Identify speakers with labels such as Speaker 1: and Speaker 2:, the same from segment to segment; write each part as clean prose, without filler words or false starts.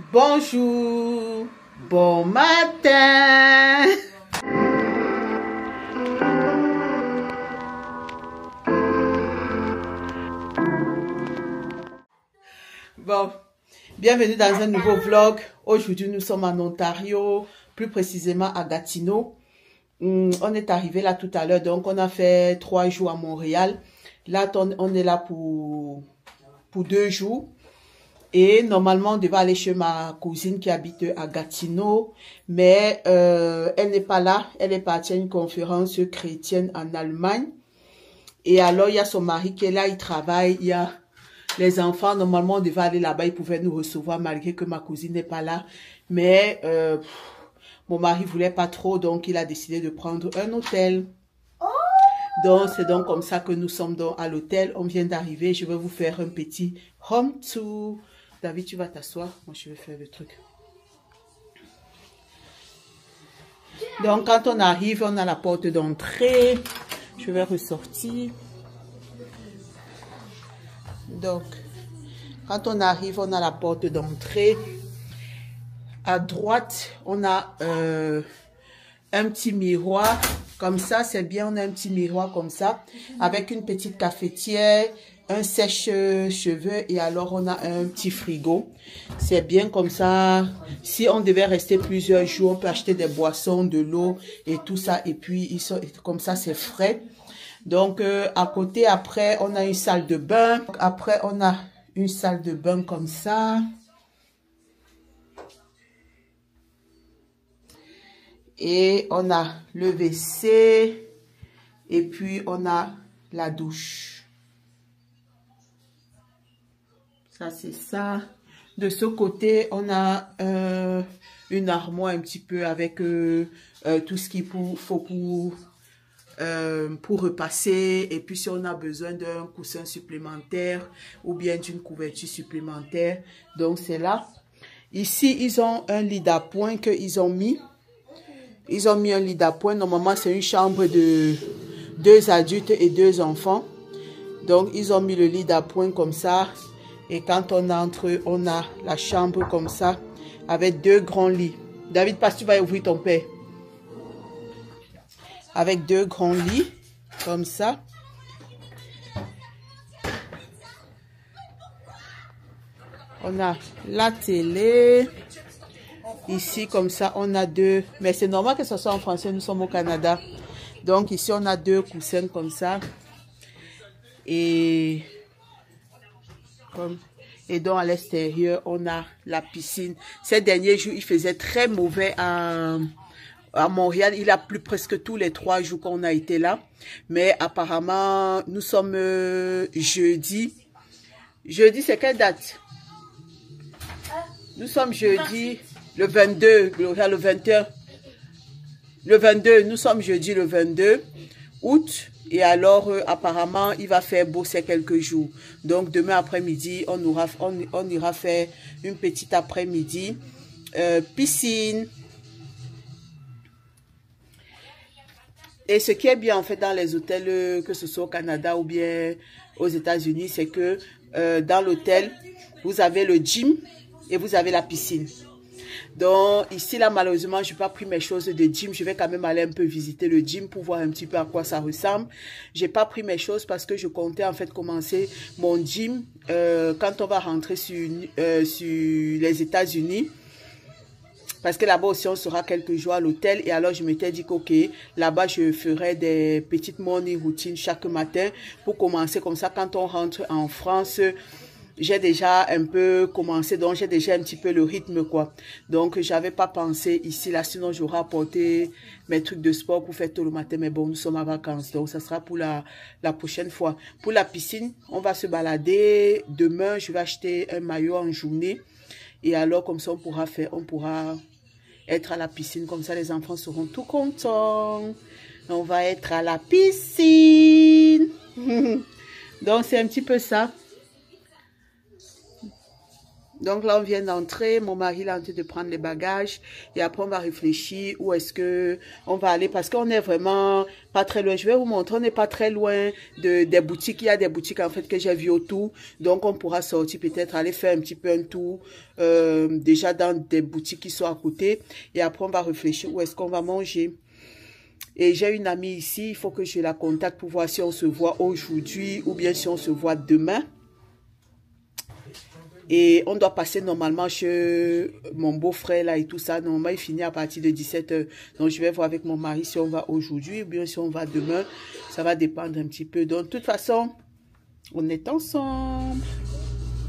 Speaker 1: Bonjour, bon matin. Bon, bienvenue dans un nouveau vlog. Aujourd'hui, nous sommes en Ontario, plus précisément à Gatineau. On est arrivé là tout à l'heure, donc on a fait 3 jours à Montréal. Là, on est là pour 2 jours. Et normalement, on devait aller chez ma cousine qui habite à Gatineau, mais elle n'est pas là. Elle est partie à une conférence chrétienne en Allemagne. Et alors, il y a son mari qui est là, il travaille. Il y a les enfants, normalement, on devait aller là-bas. Ils pouvaient nous recevoir malgré que ma cousine n'est pas là. Mais mon mari voulait pas trop, donc il a décidé de prendre un hôtel. Donc, c'est donc comme ça que nous sommes à l'hôtel. On vient d'arriver. Je vais vous faire un petit home tour. David, tu vas t'asseoir. Moi, je vais faire le truc. Donc, quand on arrive, on a la porte d'entrée. Je vais ressortir. Donc, quand on arrive, on a la porte d'entrée. À droite, on a un petit miroir. Comme ça, c'est bien. On a un petit miroir comme ça. Avec une petite cafetière. Un sèche-cheveux et alors on a un petit frigo. C'est bien comme ça. Si on devait rester plusieurs jours, on peut acheter des boissons, de l'eau et tout ça. Et puis, comme ça, c'est frais. Donc, à côté, après, on a une salle de bain. Après, on a une salle de bain comme ça. Et on a le WC. Et puis, on a la douche. Ça, c'est ça. De ce côté, on a une armoire un petit peu avec tout ce qu'il faut pour repasser. Et puis, si on a besoin d'un coussin supplémentaire ou bien d'une couverture supplémentaire. Donc, c'est là. Ici, ils ont un lit d'appoint qu'ils ont mis. Ils ont mis un lit d'appoint. Normalement, c'est une chambre de 2 adultes et 2 enfants. Donc, ils ont mis le lit d'appoint comme ça. Et quand on entre, on a la chambre comme ça, avec 2 grands lits. David, passe, tu vas ouvrir ton père. Avec 2 grands lits, comme ça. On a la télé. Ici, comme ça, on a 2. Mais c'est normal que ce soit en français, nous sommes au Canada. Donc, ici, on a 2 coussins comme ça. Et donc à l'extérieur, on a la piscine. Ces derniers jours, il faisait très mauvais à Montréal. Il a plu presque tous les 3 jours qu'on a été là. Mais apparemment, nous sommes jeudi. Jeudi, c'est quelle date? Nous sommes jeudi, le 22, le 21. Le 22, nous sommes jeudi le 22 août. Et alors, apparemment, il va faire beau ces quelques jours. Donc, demain après-midi, on ira faire une petite après-midi. Piscine. Et ce qui est bien, en fait, dans les hôtels, que ce soit au Canada ou bien aux États-Unis, c'est que dans l'hôtel, vous avez le gym et vous avez la piscine. Donc, ici, là, malheureusement, je n'ai pas pris mes choses de gym. Je vais quand même aller un peu visiter le gym pour voir un petit peu à quoi ça ressemble. Je n'ai pas pris mes choses parce que je comptais, en fait, commencer mon gym quand on va rentrer sur les États-Unis. Parce que là-bas aussi, on sera quelques jours à l'hôtel. Et alors, je m'étais dit qu'ok, là-bas, je ferai des petites morning routines chaque matin pour commencer. Comme ça, quand on rentre en France, j'ai déjà un peu commencé, donc j'ai déjà un petit peu le rythme, quoi. Donc, j'avais pas pensé ici, là, sinon j'aurais apporté mes trucs de sport pour faire tôt le matin. Mais bon, nous sommes en vacances, donc ça sera pour la prochaine fois. Pour la piscine, on va se balader. Demain, je vais acheter un maillot en journée. Et alors, comme ça, on pourra être à la piscine. Comme ça, les enfants seront tout contents. On va être à la piscine. Donc, c'est un petit peu ça. Donc là, on vient d'entrer. Mon mari est en train de prendre les bagages. Et après, on va réfléchir où est-ce que on va aller. Parce qu'on est vraiment pas très loin. Je vais vous montrer. On n'est pas très loin des boutiques. Il y a des boutiques, en fait, que j'ai vues autour. Donc, on pourra sortir peut-être, aller faire un petit peu un tour. Déjà dans des boutiques qui sont à côté. Et après, on va réfléchir où est-ce qu'on va manger. Et j'ai une amie ici. Il faut que je la contacte pour voir si on se voit aujourd'hui ou bien si on se voit demain. Et on doit passer normalement chez mon beau-frère là et tout ça. Normalement, il finit à partir de 17 h. Donc, je vais voir avec mon mari si on va aujourd'hui ou bien si on va demain. Ça va dépendre un petit peu. Donc, de toute façon, on est ensemble.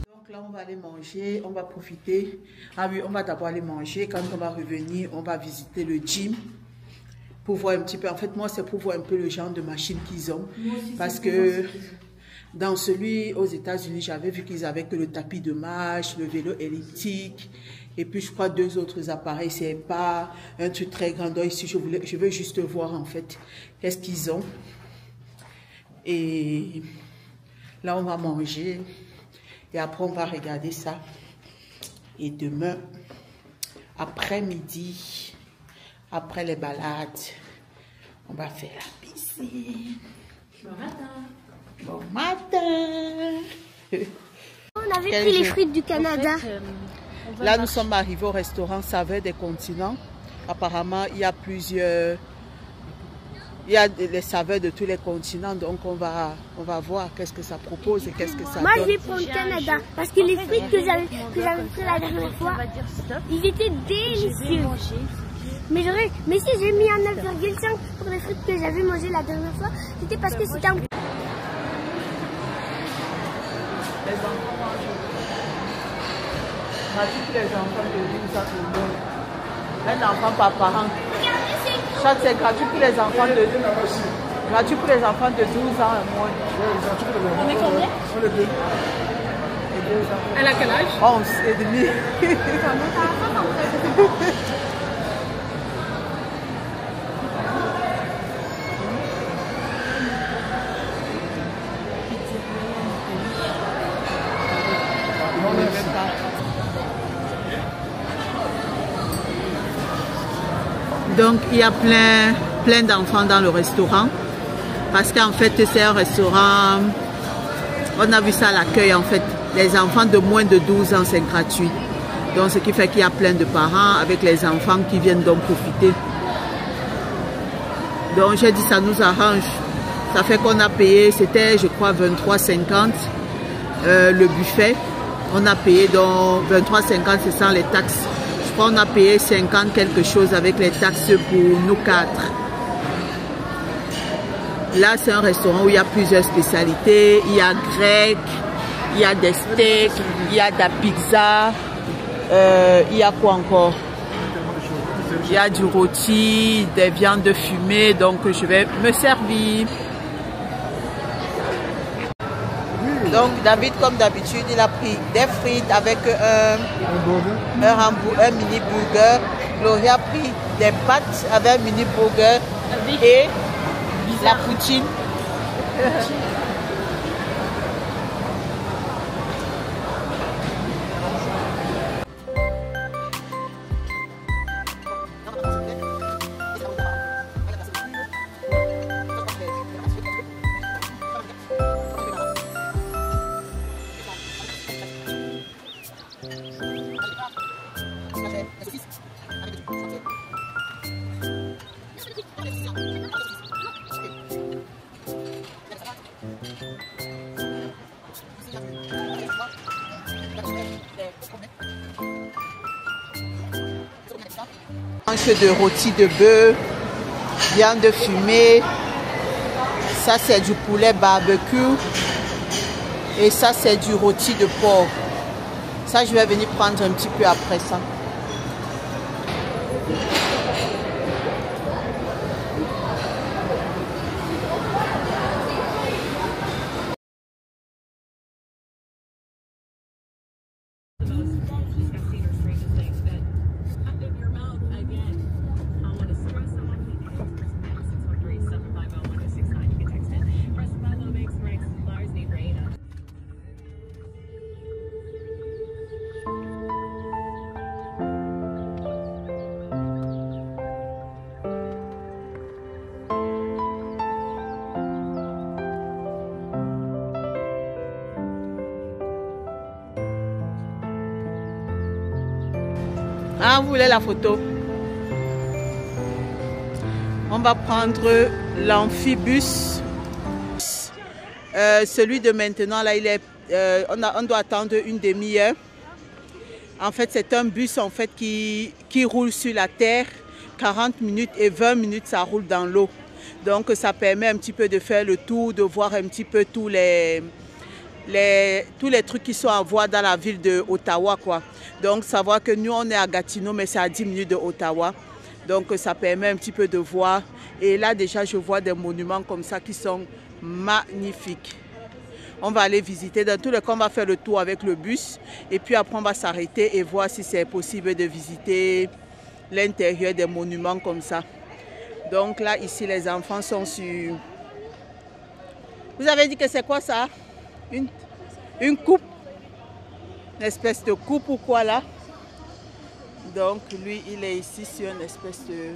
Speaker 1: Donc là, on va aller manger. On va profiter. Ah oui, on va d'abord aller manger. Quand on va revenir, on va visiter le gym. Pour voir un petit peu. En fait, moi, c'est pour voir un peu le genre de machine qu'ils ont. Parce que... dans celui aux États-Unis, j'avais vu qu'ils avaient que le tapis de marche, le vélo elliptique, et puis je crois 2 autres appareils. C'est pas un truc très grand. Donc ici, je veux juste voir en fait qu'est-ce qu'ils ont. Et là, on va manger. Et après, on va regarder ça. Et demain, après-midi, après les balades, on va faire la piscine.
Speaker 2: Bon matin.
Speaker 1: Bon matin.
Speaker 2: On avait pris les frites du Canada.
Speaker 1: Là, nous sommes arrivés au restaurant Saveur des Continents. Apparemment, il y a plusieurs... il y a les saveurs de tous les continents. Donc, on va voir qu'est-ce que ça propose et qu'est-ce que ça donne.
Speaker 2: Moi, je vais prendre le Canada. Parce que les frites que j'avais pris la dernière fois, ils étaient délicieux. Mais si j'ai mis un 9,5 pour les frites que j'avais mangées la dernière fois, c'était parce que c'était un...
Speaker 1: Les enfants mangent. Gratuit les enfants de 12 ans au monde. Un enfant par parent. Ça, c'est gratuit pour les enfants de 12 ans. Gratuit pour les enfants de 12 ans et moins.
Speaker 2: On est combien?
Speaker 1: On est 2.
Speaker 2: Elle a quel âge?
Speaker 1: 11 et demi. Donc, il y a plein d'enfants dans le restaurant. Parce qu'en fait, c'est un restaurant... On a vu ça à l'accueil, en fait. Les enfants de moins de 12 ans, c'est gratuit. Donc, ce qui fait qu'il y a plein de parents avec les enfants qui viennent donc profiter. Donc, j'ai dit, ça nous arrange. Ça fait qu'on a payé, c'était, je crois, 23,50 le buffet. On a payé donc 23,50, c'est sans les taxes. Je crois qu'on a payé 50 quelque chose avec les taxes pour nous 4. Là, c'est un restaurant où il y a plusieurs spécialités. Il y a grec, il y a des steaks, il y a de la pizza. Il y a quoi encore? Il y a du rôti, des viandes fumées. Donc, je vais me servir. Donc, David, comme d'habitude, il a pris des frites avec un mini burger. Gloria a pris des pâtes avec un mini burger et la poutine. De rôti de bœuf, viande fumée, ça c'est du poulet barbecue et ça c'est du rôti de porc. Ça je vais venir prendre un petit peu après ça. Ah, vous voulez la photo? On va prendre l'amphibus. Celui de maintenant, là, il est, on doit attendre une demi-heure. En fait, c'est un bus en fait, qui roule sur la terre. 40 minutes et 20 minutes, ça roule dans l'eau. Donc, ça permet un petit peu de faire le tour, de voir un petit peu tous les trucs qui sont à voir dans la ville de Ottawa, quoi. Donc, savoir que nous, on est à Gatineau, mais c'est à 10 minutes de Ottawa. Donc, ça permet un petit peu de voir. Et là, déjà, je vois des monuments comme ça qui sont magnifiques. On va aller visiter. Dans tous les cas, on va faire le tour avec le bus. Et puis après, on va s'arrêter et voir si c'est possible de visiter l'intérieur des monuments comme ça. Donc là, ici, les enfants sont sur... Vous avez dit que c'est quoi ça? Une coupe? Une espèce de coupe ou quoi là? Donc lui, il est ici sur une espèce de...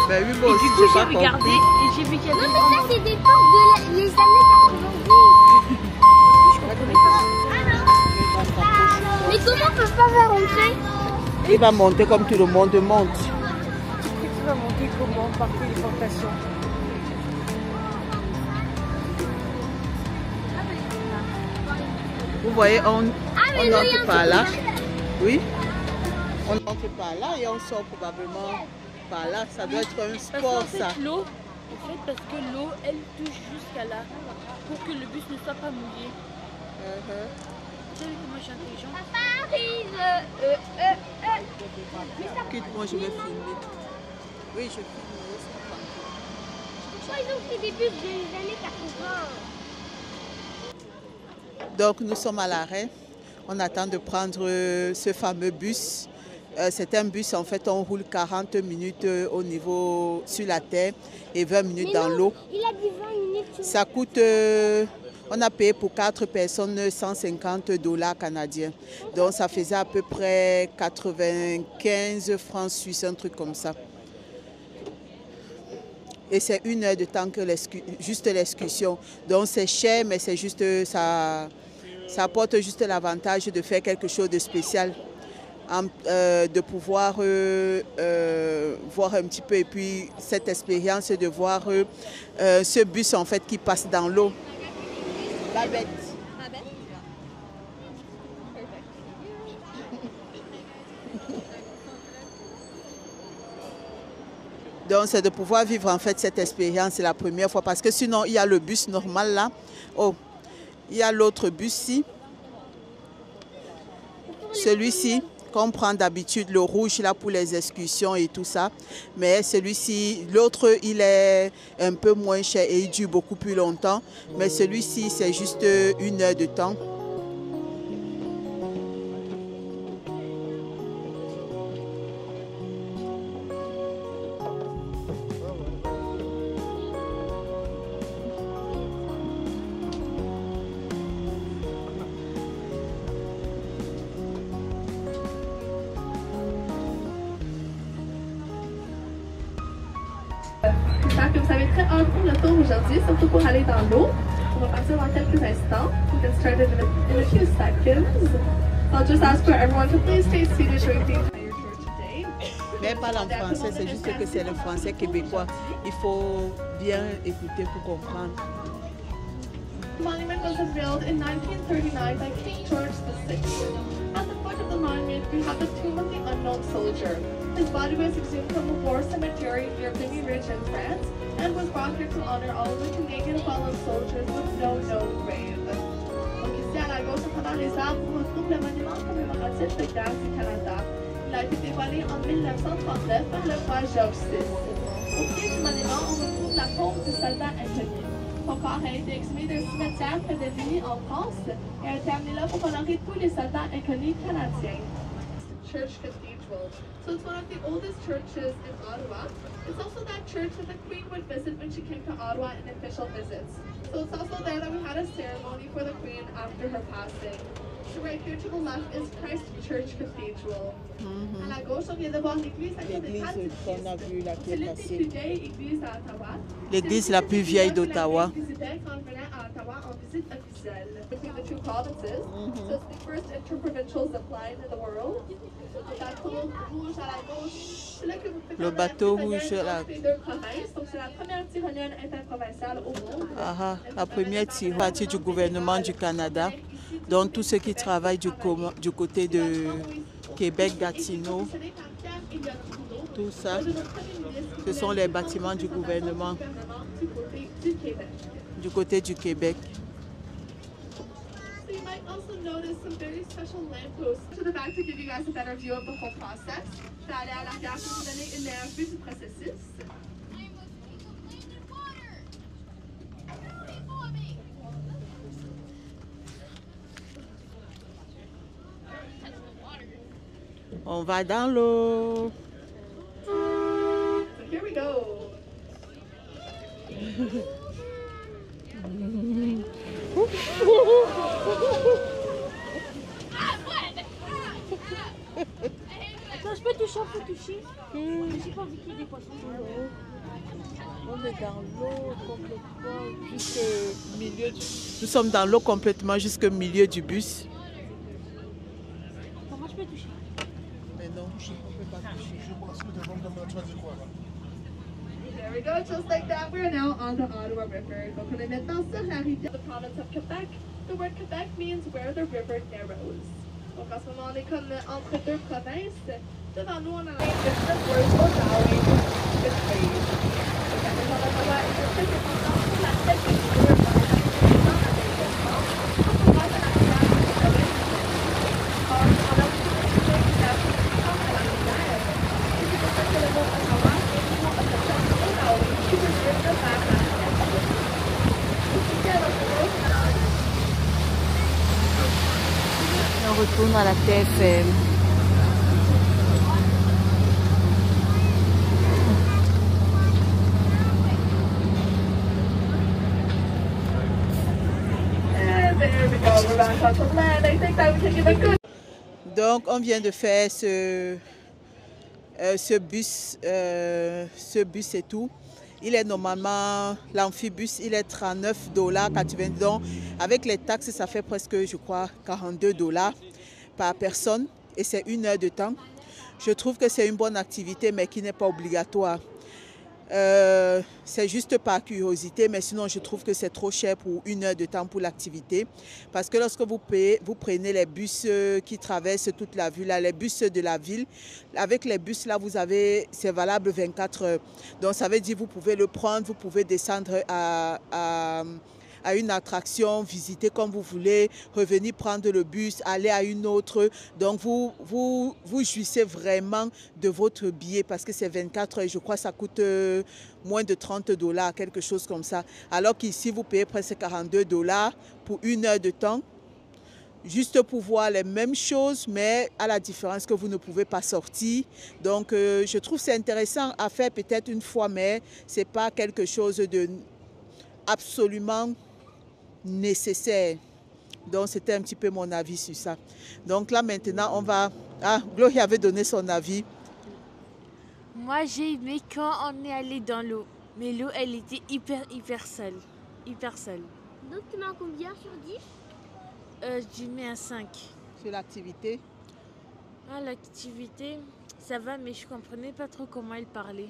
Speaker 1: Ben oui, moi aussi,
Speaker 3: et du coup, j'ai regardé et j'ai vu qu'il y avait...
Speaker 2: Non, mais ça, c'est des portes de les années 90. Mais comment on peut pas faire rentrer?
Speaker 1: Il va monter comme tout le monde monte.
Speaker 3: Tu vas monter comment? Par téléportation.
Speaker 1: Vous voyez, on entre par là. Oui. On entre par là et on sort probablement par là. Ça doit être un sport, ça.
Speaker 3: L'eau, en fait, parce que l'eau, elle touche jusqu'à là. Pour que le bus ne soit pas mouillé. Vous savez comment je suis intelligente?
Speaker 2: Papa arrive.
Speaker 1: Quitte-moi, je vais filmer. Oui, je filme.
Speaker 2: Pourquoi ils ont pris des bus des années 80?
Speaker 1: Donc, nous sommes à l'arrêt. On attend de prendre ce fameux bus. C'est un bus, en fait, on roule 40 minutes au niveau sur la terre et 20 minutes dans l'eau.
Speaker 2: Il a dit 20 minutes.
Speaker 1: Ça coûte, on a payé pour 4 personnes $150 canadiens. Donc, ça faisait à peu près 95 francs suisses, un truc comme ça. Et c'est 1 heure de temps que juste l'excursion. Donc, c'est cher, mais c'est juste ça apporte juste l'avantage de faire quelque chose de spécial. De pouvoir voir un petit peu et puis cette expérience de voir ce bus en fait qui passe dans l'eau. Babette. Donc c'est de pouvoir vivre en fait cette expérience, c'est la première fois parce que sinon il y a le bus normal là. Oh, il y a l'autre bus ici. Celui-ci. On prend d'habitude le rouge là pour les excursions et tout ça, mais celui-ci, l'autre il est un peu moins cher et il dure beaucoup plus longtemps, mais celui-ci c'est juste 1 heure de temps.
Speaker 4: J'espère que vous avez très hâte pour le tour aujourd'hui, surtout pour aller dans l'eau. On va partir dans quelques instants. We'll get started in a few seconds. I'll just ask for everyone to please stay seated during the entire tour today.
Speaker 1: Mais elle parle en français, c'est juste que c'est le français québécois. Il faut bien écouter pour comprendre.
Speaker 4: The monument was unveiled in 1939 by King George VI. At the foot of the monument, we have the tomb of the unknown soldier. His body was exhumed from a war cemetery near Vimy Ridge in France and was brought here to honor all of the Canadian fallen soldiers with no known grave. Donc ici à la gauche, pendant les arbres, on retrouve le monument commémoratif de guerre du Canada. Il a été dévoilé en 1939 par le roi George VI. Au pied du monument, on retrouve la tombe du soldat inconnu. Son corps a été exhumé d'un cimetière près de Vimy en France et a été amené là pour honorer tous les soldats inconnus canadiens. Church Cathedral. So it's one of the oldest churches in Ottawa. It's also that church that the Queen would visit when she came to Ottawa in official visits. So it's also there that we had a ceremony for the Queen after her passing. So right here to the left is Christ Church Cathedral. À la gauche, on vient de voir l'église
Speaker 1: Qu'on a vue là qui est passée.
Speaker 4: église à Ottawa.
Speaker 1: L'église la plus vieille d'Ottawa.
Speaker 4: Visitait quand on venait à Ottawa en visite officielle. between the two provinces. So it's the first interprovincial zip line in the world.
Speaker 1: Le bateau rouge là.
Speaker 4: Donc c'est la première tyrolienne interprovinciale au monde.
Speaker 1: La première tyrolienne du gouvernement du Canada. Donc tous ceux qui travaillent du côté de Québec, Gatineau, tout ça, ce sont les bâtiments du gouvernement du côté du Québec.
Speaker 4: So you might also notice some very special lampposts to the back to give you guys a better view of the whole process. Je vais aller à l'arrière pour vous donner une meilleure vue du processus.
Speaker 1: On va dans l'eau.
Speaker 4: So here we go.
Speaker 3: Attends, je peux toucher, on peut toucher. J'ai pas envie qu'il y ait des poissons dans l'eau.
Speaker 1: On est dans l'eau complètement jusqu'au milieu du... Nous sommes dans l'eau complètement jusqu'au milieu du bus.
Speaker 3: Comment je peux toucher?
Speaker 1: Mais non, on ne peut pas toucher.
Speaker 4: There we go, just like that, we're now on the Ottawa River. Donc on est maintenant sur la rivière de the province of Quebec. The word Quebec means where the river narrows. Donc en ce moment, on est comme entre deux provinces. Devant nous, on a different words for valley, the trade. Donc la région d'Ottawa est très dépendante pour la tête du gouvernement dans la développement. On passe à la rivière de Québec. On a beaucoup de la puissance de la rivière. Et c'est pour ça que le mot Ottawa est le mot autochtone Onawi, qui veut dire de faire la rivière.
Speaker 1: On retourne à la TFM. Donc on vient de faire ce bus et tout. Il est normalement, l'amphibus, il est $39,80. Donc, avec les taxes, ça fait presque, je crois, $42 par personne. Et c'est 1 heure de temps. Je trouve que c'est une bonne activité, mais qui n'est pas obligatoire. C'est juste par curiosité, mais sinon, je trouve que c'est trop cher pour 1 heure de temps pour l'activité. Parce que lorsque vous prenez les bus qui traversent toute la ville, les bus de la ville, avec les bus là, c'est valable 24 heures. Donc ça veut dire que vous pouvez le prendre, vous pouvez descendre à une attraction, visiter comme vous voulez, revenir prendre le bus, aller à une autre. Donc vous jouissez vraiment de votre billet parce que c'est 24 heures, je crois que ça coûte moins de $30, quelque chose comme ça. Alors qu'ici vous payez presque $42 pour 1 heure de temps, juste pour voir les mêmes choses, mais à la différence que vous ne pouvez pas sortir. Donc je trouve que c'est intéressant à faire peut-être une fois, mais ce n'est pas quelque chose de absolument nécessaire. Donc c'était un petit peu mon avis sur ça. Donc là maintenant on va... Ah, Gloria avait donné son avis.
Speaker 3: Moi j'ai aimé quand on est allé dans l'eau. Mais l'eau elle était hyper seule. Hyper seule.
Speaker 2: Donc tu mets combien sur 10?
Speaker 3: Je mets un 5.
Speaker 1: Sur l'activité?
Speaker 3: Ah, l'activité, ça va, mais je comprenais pas trop comment il parlait.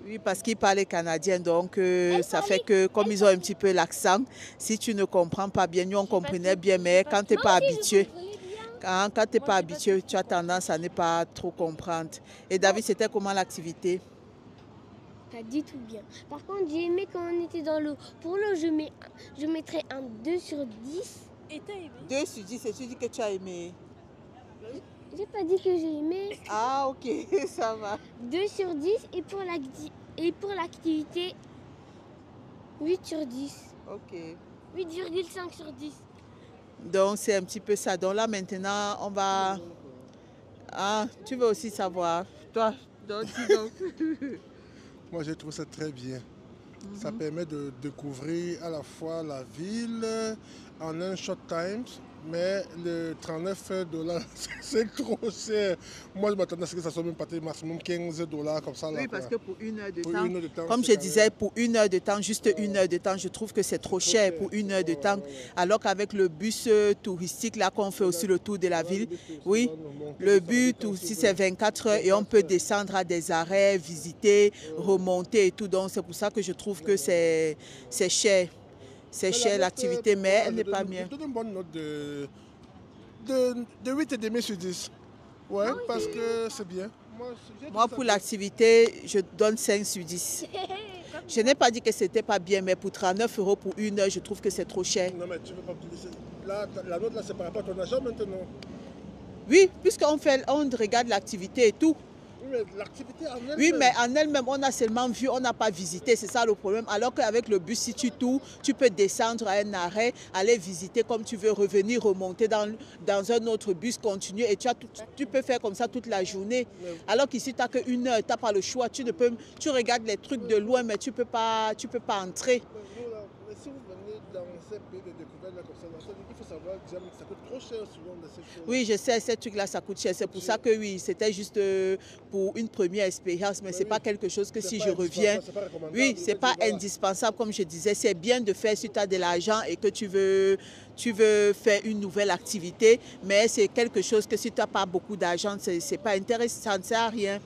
Speaker 1: Oui, parce qu'il parlait canadien, donc ça fait que comme ils ont un petit peu l'accent, si tu ne comprends pas bien, nous on comprenait bien, mais quand tu n'es pas habitué, quand tu n'es pas habitué, tu as tendance à ne pas trop comprendre. Et David, c'était comment l'activité?
Speaker 2: Pas du tout bien. Par contre, j'ai aimé quand on était dans l'eau. Pour l'eau, je mettrais un 2 sur 10.
Speaker 3: Et t'as aimé?
Speaker 1: 2 sur 10, c'est tu dis que tu as aimé?
Speaker 2: J'ai pas dit que j'ai aimé.
Speaker 1: Ah, ok, ça va.
Speaker 2: 2 sur 10 et pour l'activité, 8 sur 10.
Speaker 1: Ok.
Speaker 2: 8,5 sur 10.
Speaker 1: Donc, c'est un petit peu ça. Donc là, maintenant, on va... Ah, tu veux aussi savoir. Toi, donc, dis donc.
Speaker 5: Moi, je trouve ça très bien. Ça permet de découvrir à la fois la ville en un short time, Mais le 39 $, c'est trop cher. Moi, je m'attendais à ce que ça soit même pas maximum 15 $ comme ça. Là,
Speaker 1: oui, parce que pour une heure de
Speaker 5: pour
Speaker 1: temps,
Speaker 5: une heure de temps,
Speaker 1: comme je disais, pour une heure de temps, juste une heure de temps, je trouve que c'est trop cher pour une heure de temps. Alors qu'avec le bus touristique, là, qu'on fait aussi le tour de la ville, oui, le bus touristique, c'est 24 heures et on peut descendre à des arrêts, visiter, remonter et tout. Donc, c'est pour ça que je trouve que c'est cher. C'est cher l'activité, mais elle n'est pas bien.
Speaker 5: Je donne une bonne note de 8,5 sur 10. Ouais, parce que c'est bien.
Speaker 1: Moi, pour l'activité, je donne 5 sur 10. Je n'ai pas dit que c'était pas bien, mais pour 39 € pour une heure, je trouve que c'est trop cher.
Speaker 5: Non, mais tu veux pas utiliser. Là, la note, là, c'est par rapport à ton argent maintenant.
Speaker 1: Oui, puisqu'on regarde l'activité et tout.
Speaker 5: Oui, mais l'activité en elle-même.
Speaker 1: Oui, mais en elle-même, on a seulement vu, on n'a pas visité, c'est ça le problème. Alors qu'avec le bus, si tu tournes, tu peux descendre à un arrêt, aller visiter comme tu veux, revenir, remonter dans un autre bus, continuer. Et tu peux faire comme ça toute la journée. Alors qu'ici, tu n'as qu'une heure, tu n'as pas le choix. Tu regardes les trucs de loin, mais tu ne peux pas entrer.
Speaker 5: Mais si vous venez dans ces pays de découverte là, comme ça, il faut savoir que ça coûte trop cher souvent de ces choses.
Speaker 1: Oui, je sais, ces trucs-là, ça coûte cher. C'est pour ça que oui, c'était juste pour une première expérience, mais ce n'est pas quelque chose que si je reviens... Oui, ce n'est pas indispensable, comme je disais. C'est bien de faire si tu as de l'argent et que tu veux faire une nouvelle activité, mais c'est quelque chose que si tu n'as pas beaucoup d'argent, ce n'est pas intéressant, ça ne sert à rien.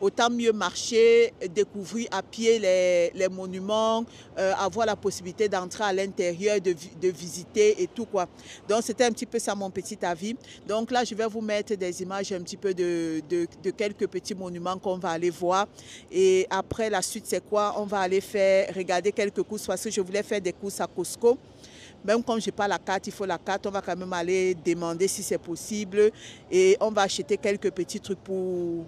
Speaker 1: Autant mieux marcher, découvrir à pied les monuments, avoir la possibilité d'entrer à l'intérieur, de visiter et tout quoi. Donc c'était un petit peu ça mon petit avis. Donc là je vais vous mettre des images un petit peu de quelques petits monuments qu'on va aller voir. Et après la suite c'est quoi? On va aller regarder quelques courses parce que je voulais faire des courses à Costco. Même comme je n'ai pas la carte, il faut la carte, on va quand même aller demander si c'est possible. Et on va acheter quelques petits trucs pour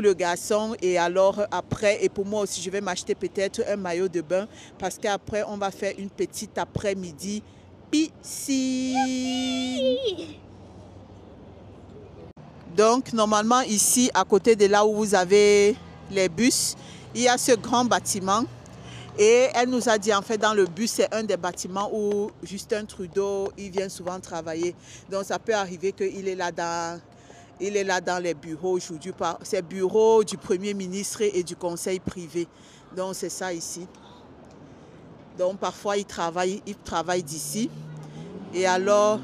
Speaker 1: le garçon et alors après, et pour moi aussi, je vais m'acheter peut-être un maillot de bain parce qu'après, on va faire une petite après-midi piscine. Donc, normalement, ici, à côté de là où vous avez les bus, il y a ce grand bâtiment. Et elle nous a dit, en fait, dans le bus, c'est un des bâtiments où Justin Trudeau, il vient souvent travailler. Donc, ça peut arriver qu'il est là dans les bureaux aujourd'hui. C'est le bureau du Premier ministre et du conseil privé. Donc, c'est ça ici. Donc, parfois, il travaille d'ici. Et alors,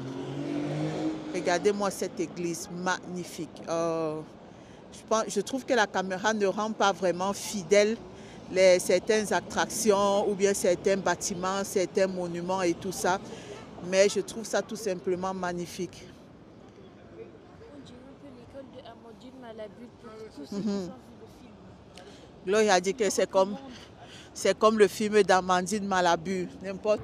Speaker 1: regardez-moi cette église magnifique. Je trouve que la caméra ne rend pas vraiment fidèle certaines attractions ou bien certains bâtiments, certains monuments et tout ça. Mais je trouve ça tout simplement magnifique. Gloria a dit que c'est comme le film d'Amandine Malabue, n'importe.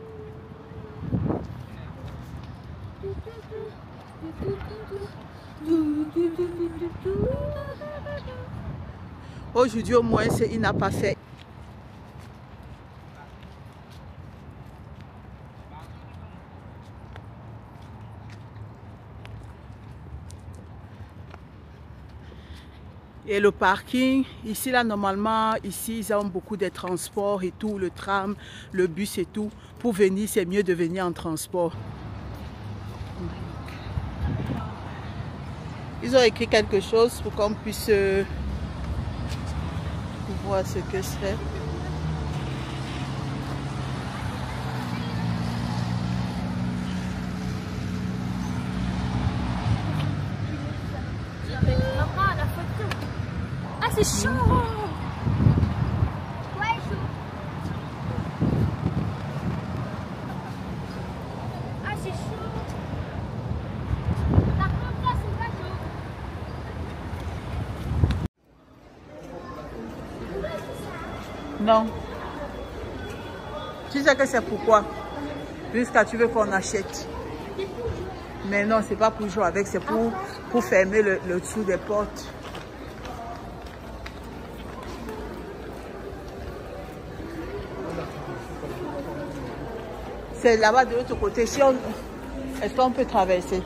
Speaker 1: Aujourd'hui au moins il n'a pas fait. Et le parking, ici là normalement, ici ils ont beaucoup de transports et tout, le tram, le bus et tout. Pour venir, c'est mieux de venir en transport. Ils ont écrit quelque chose pour qu'on puisse voir ce que c'est.
Speaker 2: C'est chaud. Ouais, chaud. Ah, c'est chaud. Par contre, là, c'est pas chaud.
Speaker 1: Non. Tu sais que c'est pourquoi? Jusqu'à tu veux qu'on achète. Mais non, c'est pas pour jouer avec, c'est pour fermer le dessous des portes. C'est là-bas de l'autre côté. Est-ce qu'on peut traverser?